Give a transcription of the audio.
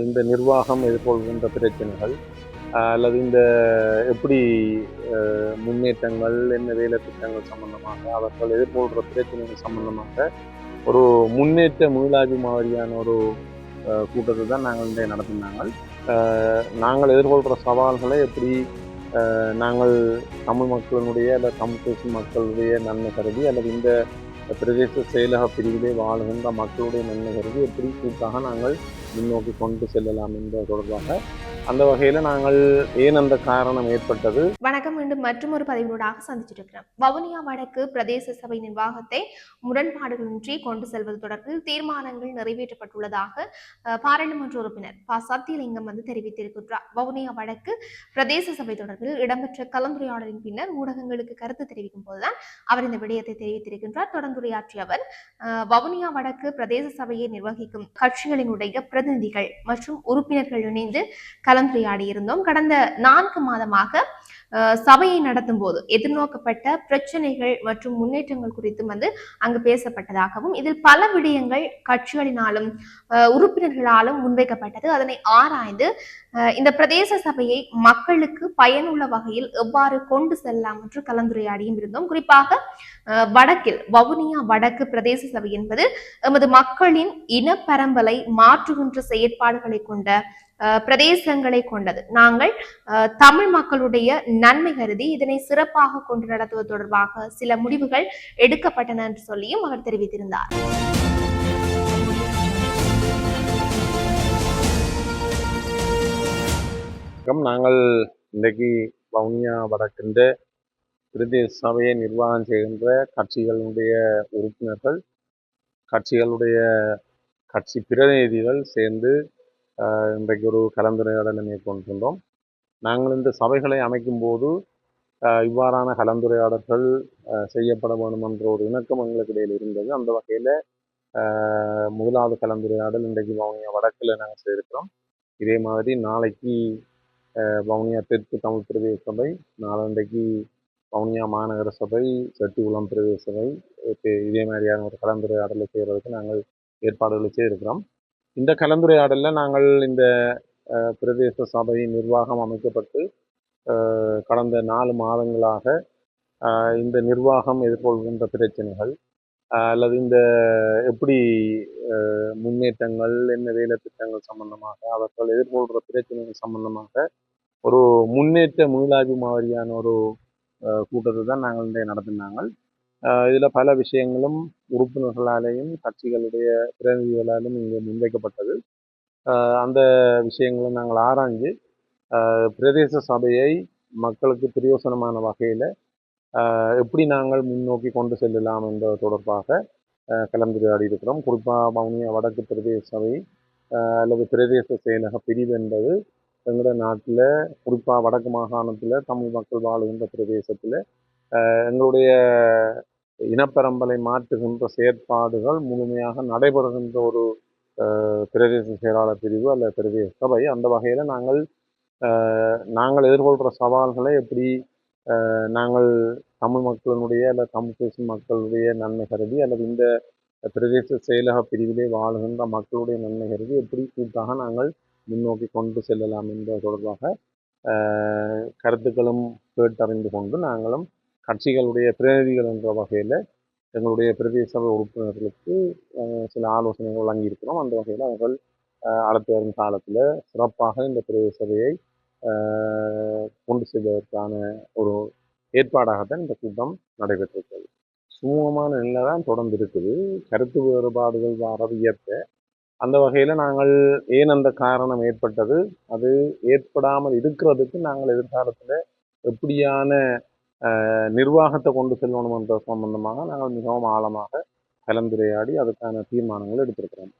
இந்த நிர்வாகம் எதிர்கொள்கின்ற பிரச்சனைகள் அல்லது இந்த எப்படி முன்னேற்றங்கள் என்ன வேலை திட்டங்கள் சம்பந்தமாக அவர்கள் எதிர்கொள்கிற பிரச்சனைகள் சம்பந்தமாக ஒரு முன்னேற்ற மீளாய்வு மாதிரியான ஒரு கூட்டத்தை தான் நாங்கள் இன்றைய நடத்தினாங்க. நாங்கள் எதிர்கொள்கிற சவால்களை எப்படி நாங்கள் தமிழ் மக்களினுடைய அல்லது தமிழ் பேசும் மக்களுடைய நன்மை கருதி அல்லது இந்த பிரதேச செயலக பிரிவிலே வாழுகின்ற மக்களுடைய நன்மை கருதி எப்படி கூட்டாக நாங்கள் முன்னோக்கி கொண்டு செல்லலாம் என்பது தொடர்பாக அந்த வகையில நாங்கள் ஏன் அந்த காரணம் ஏற்பட்டது. வணக்கம். மீண்டும் மற்றொரு பதிவினூடாக சந்திச்சிருக்கிறோம். வவுனியா வடக்கு பிரதேச சபை நிர்வாகத்தை முரண்பாடுகளின்றி கொண்டு செல்வது தொடர்பில் தீர்மானங்கள் நிறைவேற்றப்பட்டுள்ளதாக பாராளுமன்ற உறுப்பினர் சத்தியலிங்கம் தெரிவித்திருக்கிறார். வவுனியா வடக்கு பிரதேச சபை தொடர்பில் இடம்பெற்ற கலந்துரையாடலின் பின்னர் ஊடகங்களுக்கு கருத்து தெரிவிக்கும் போதுதான் அவர் இந்த விடயத்தை தெரிவித்திருக்கின்றார். தொடர்ந்துரையாற்றிய அவர் வவுனியா வடக்கு பிரதேச சபையை நிர்வகிக்கும் கட்சிகளினுடைய பிரதிநிதிகள் மற்றும் உறுப்பினர்கள் இணைந்து கலந்துரையாடி இருந்தோம். கடந்த 4 மாதமாக சபையை நடத்தும் போது எதிர்நோக்கப்பட்ட பிரச்சனைகள் மற்றும் முன்னேற்றங்கள் குறித்தும் அங்கு பேசப்பட்டதாகவும் இதில் பல விடயங்கள் கட்சிகளினாலும் உறுப்பினர்களாலும் முன்வைக்கப்பட்டது. அதனை ஆராய்ந்து இந்த பிரதேச சபையை மக்களுக்கு பயனுள்ள வகையில் எவ்வாறு கொண்டு செல்லலாம் என்று கலந்துரையாடியும் இருந்தோம். குறிப்பாக வடக்கில் வவுனியா வடக்கு பிரதேச சபை என்பது எமது மக்களின் இனப்பரம்பலை மாற்றுகின்ற செயற்பாடுகளை கொண்ட பிரதேசங்களை கொண்டது. நாங்கள் தமிழ் மக்களுடைய நன்மை கருதி இதனை சிறப்பாக கொண்டு நடத்துவது தொடர்பாக சில முடிவுகள் எடுக்கப்பட்டன என்று சொல்லியும் அவர் தெரிவித்திருந்தார். நாங்கள் இன்றைக்கு வவுனியா வடக்கின்ற பிரதேச சபையை நிர்வாகம் செய்கின்ற கட்சிகளுடைய உறுப்பினர்கள் கட்சிகளுடைய கட்சி பிரதிநிதிகள் சேர்ந்து இன்றைக்கு ஒரு கலந்துரையாடலை மேற்கொண்டிருந்தோம். நாங்கள் இந்த சபைகளை அமைக்கும் போது இவ்வாறான கலந்துரையாடல்கள் செய்யப்பட வேண்டும் என்ற ஒரு இணக்கம் எங்களுக்கு இடையில் இருந்தது. அந்த வகையில் முதலாவது கலந்துரையாடல் இன்றைக்கு வவுனியா வடக்கில் நாங்கள் செய்திருக்கிறோம். இதே மாதிரி நாளைக்கு வவுனியா தெற்கு தமிழ் பிரதேச சபை, நாளன்றைக்கு வவுனியா மாநகர சபை, செட்டிகுளம் பிரதேச சபை, இதே மாதிரியான ஒரு கலந்துரையாடலை செய்கிறதுக்கு நாங்கள் ஏற்பாடுகளை செய்திருக்கிறோம். இந்த கலந்துரையாடலில் நாங்கள் இந்த பிரதேச சபை நிர்வாகம் அமைக்கப்பட்டு கடந்த 4 மாதங்களாக இந்த நிர்வாகம் எதிர்கொள்கின்ற பிரச்சனைகள் அல்லது இந்த எப்படி முன்னேற்றங்கள் என்ன வேலை திட்டங்கள் சம்பந்தமாக அவர்கள் எதிர்கொள்கிற பிரச்சனைகள் சம்பந்தமாக ஒரு முன்னேற்ற மீளாய்வு மாதிரியான ஒரு கூட்டத்தை தான் நாங்கள் இன்றைய நடத்தினாங்க. இதில் பல விஷயங்களும் உறுப்பினர்களாலேயும் கட்சிகளுடைய பிரதிநிதிகளாலும் இங்கே முன்வைக்கப்பட்டது. அந்த விஷயங்களை நாங்கள் ஆராய்ந்து பிரதேச சபையை மக்களுக்கு பிரயோசனமான வகையில் எப்படி நாங்கள் முன்னோக்கி கொண்டு செல்லலாம் என்பது தொடர்பாக கலந்துரையாடி இருக்கிறோம். குறிப்பாக வவுனியா வடக்கு பிரதேச சபை அல்லது பிரதேச செயலக பிரிவு என்பது எங்களுடைய நாட்டில் குறிப்பாக வடக்கு மாகாணத்தில் தமிழ் மக்கள் வாழுகின்ற பிரதேசத்தில் எங்களுடைய இனப்பரம்பலை மாற்றுகின்ற செயற்பாடுகள் முழுமையாக நடைபெறுகின்ற ஒரு பிரதேச செயலாளர் பிரிவு அல்லது பிரதேச சபை. அந்த வகையில் நாங்கள் எதிர்கொள்கிற சவால்களை எப்படி நாங்கள் தமிழ் மக்களினுடைய அல்லது தமிழ் பேசும் மக்களுடைய நன்மை கருதி அல்லது இந்த பிரதேச செயலக பிரிவிலே வாழுகின்ற மக்களுடைய நன்மை கருதி எப்படி கூட்டாக நாங்கள் முன்னோக்கி கொண்டு செல்லலாம் என்பது தொடர்பாக கருத்துக்களும் கேட்டறிந்து கொண்டு நாங்களும் கட்சிகளுடைய பிரதிநிதிகள் என்ற வகையில் எங்களுடைய பிரதேச சபை உறுப்பினர்களுக்கு சில ஆலோசனைகள் வழங்கியிருக்கிறோம். அந்த வகையில் அவர்கள் அடுத்து வரும் காலத்தில் சிறப்பாக இந்த பிரதேச சபையை கொண்டு செல்வதற்கான ஒரு ஏற்பாடாகத்தான் இந்த கூட்டம் நடைபெற்றிருக்கிறது. சுமூகமான நிலை தான் தொடர்ந்து இருக்குது. கருத்து வேறுபாடுகள் வரது இயற்கை. அந்த வகையில் நாங்கள் ஏன் அந்த காரணம் ஏற்பட்டது, அது ஏற்படாமல் இருக்கிறதுக்கு நாங்கள் எதிர்காலத்தில் எப்படியான நிர்வாகத்தை கொண்டு செல்லணும் என்ற சம்பந்தமாக நாங்கள் மிகவும் ஆழமாக கலந்துரையாடி அதுக்கான தீர்மானங்கள் எடுத்திருக்கிறோம்.